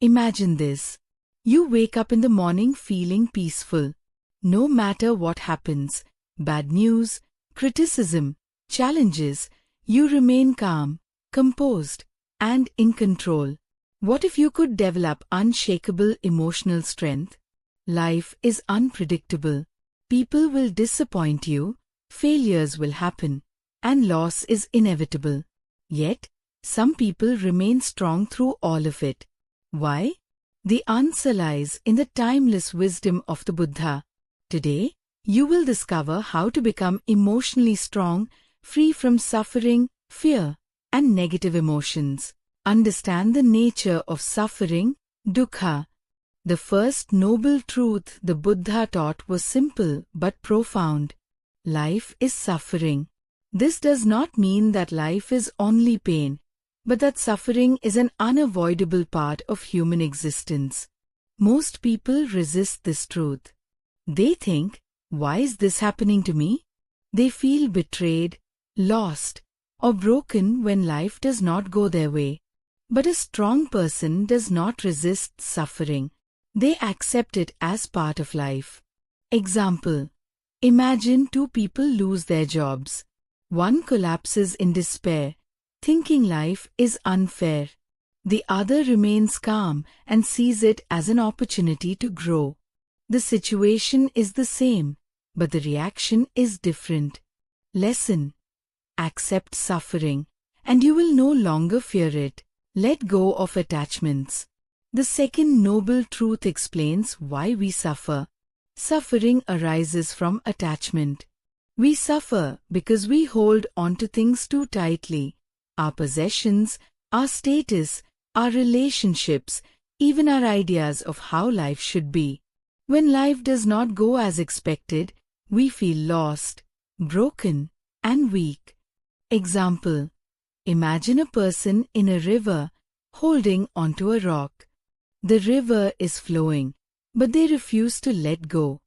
Imagine this. You wake up in the morning feeling peaceful. No matter what happens, bad news, criticism, challenges, you remain calm, composed, and in control. What if you could develop unshakable emotional strength? Life is unpredictable. People will disappoint you, failures will happen, and loss is inevitable. Yet, some people remain strong through all of it. Why? The answer lies in the timeless wisdom of the Buddha. Today, you will discover how to become emotionally strong, free from suffering, fear, and negative emotions. Understand the nature of suffering, dukkha. The first noble truth the Buddha taught was simple but profound. Life is suffering. This does not mean that life is only pain, but that suffering is an unavoidable part of human existence. Most people resist this truth. They think, why is this happening to me? They feel betrayed, lost, or broken when life does not go their way. But a strong person does not resist suffering. They accept it as part of life. Example: imagine two people lose their jobs. One collapses in despair, thinking life is unfair. The other remains calm and sees it as an opportunity to grow. The situation is the same, but the reaction is different. Lesson: accept suffering, and you will no longer fear it. Let go of attachments. The second noble truth explains why we suffer. Suffering arises from attachment. We suffer because we hold on to things too tightly. Our possessions, our status, our relationships, even our ideas of how life should be. When life does not go as expected, we feel lost, broken, and weak. Example: imagine a person in a river, holding onto a rock. The river is flowing, but they refuse to let go.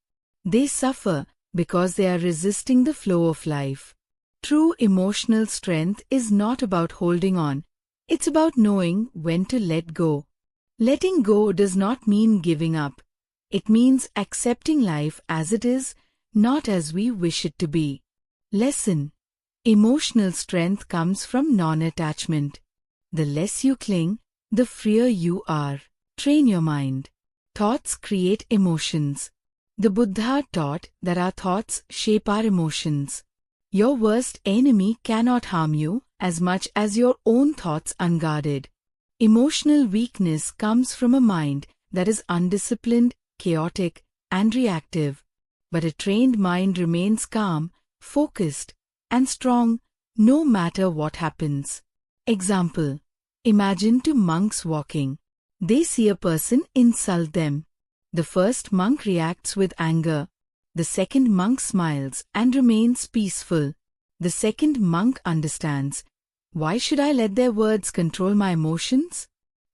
They suffer because they are resisting the flow of life. True emotional strength is not about holding on. It's about knowing when to let go. Letting go does not mean giving up. It means accepting life as it is, not as we wish it to be. Lesson: emotional strength comes from non-attachment. The less you cling, the freer you are. Train your mind. Thoughts create emotions. The Buddha taught that our thoughts shape our emotions. Your worst enemy cannot harm you as much as your own thoughts unguarded. Emotional weakness comes from a mind that is undisciplined, chaotic, and reactive. But a trained mind remains calm, focused, and strong no matter what happens. Example: imagine two monks walking. They see a person insult them. The first monk reacts with anger. The second monk smiles and remains peaceful. The second monk understands, why should I let their words control my emotions?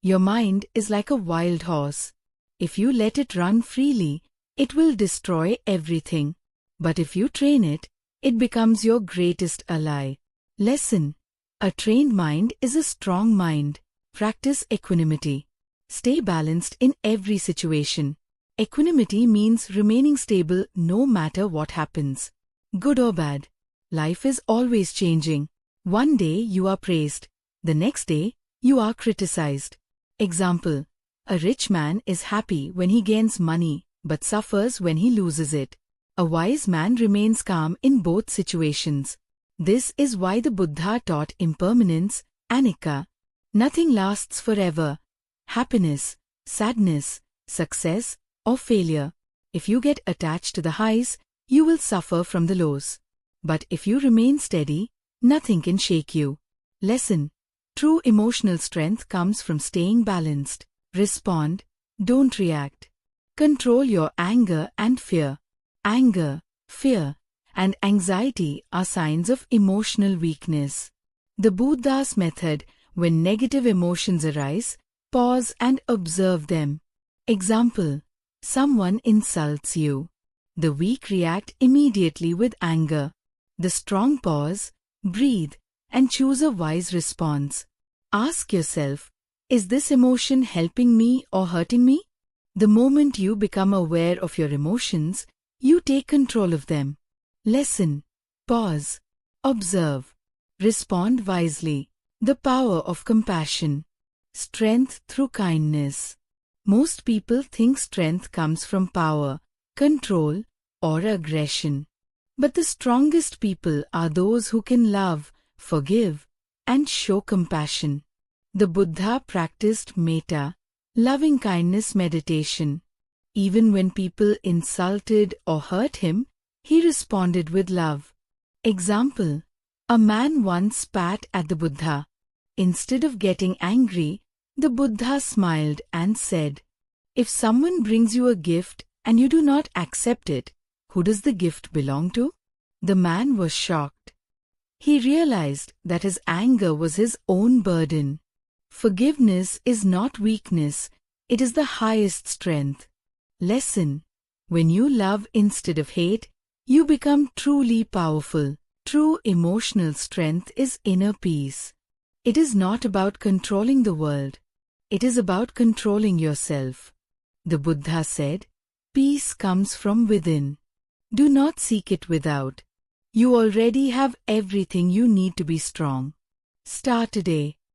Your mind is like a wild horse. If you let it run freely, it will destroy everything. But if you train it, it becomes your greatest ally. Lesson: a trained mind is a strong mind. Practice equanimity. Stay balanced in every situation. Equanimity means remaining stable no matter what happens. Good or bad, life is always changing. One day you are praised, the next day you are criticized. Example: a rich man is happy when he gains money, but suffers when he loses it. A wise man remains calm in both situations. This is why the Buddha taught impermanence, anicca. Nothing lasts forever. Happiness, sadness, success, or failure. If you get attached to the highs, you will suffer from the lows. But if you remain steady, nothing can shake you. Lesson: true emotional strength comes from staying balanced. Respond, don't react. Control your anger and fear. Anger, fear, and anxiety are signs of emotional weakness. The Buddha's method: when negative emotions arise, pause and observe them. Example: someone insults you. The weak react immediately with anger. The strong pause, breathe, and choose a wise response. Ask yourself, Is this emotion helping me or hurting me? The moment you become aware of your emotions, you take control of them. Listen, pause, observe, respond wisely. The power of compassion. Strength through kindness. Most people think strength comes from power, control, or aggression. But the strongest people are those who can love, forgive, and show compassion. The Buddha practiced metta, loving-kindness meditation. Even when people insulted or hurt him, he responded with love. Example: a man once spat at the Buddha. Instead of getting angry, the Buddha smiled and said, "If someone brings you a gift and you do not accept it, who does the gift belong to?" The man was shocked. He realized that his anger was his own burden. Forgiveness is not weakness, it is the highest strength. Lesson: when you love instead of hate, you become truly powerful. True emotional strength is inner peace. It is not about controlling the world. It is about controlling yourself. The Buddha said, "Peace comes from within. Do not seek it without. You already have everything you need to be strong." Start today.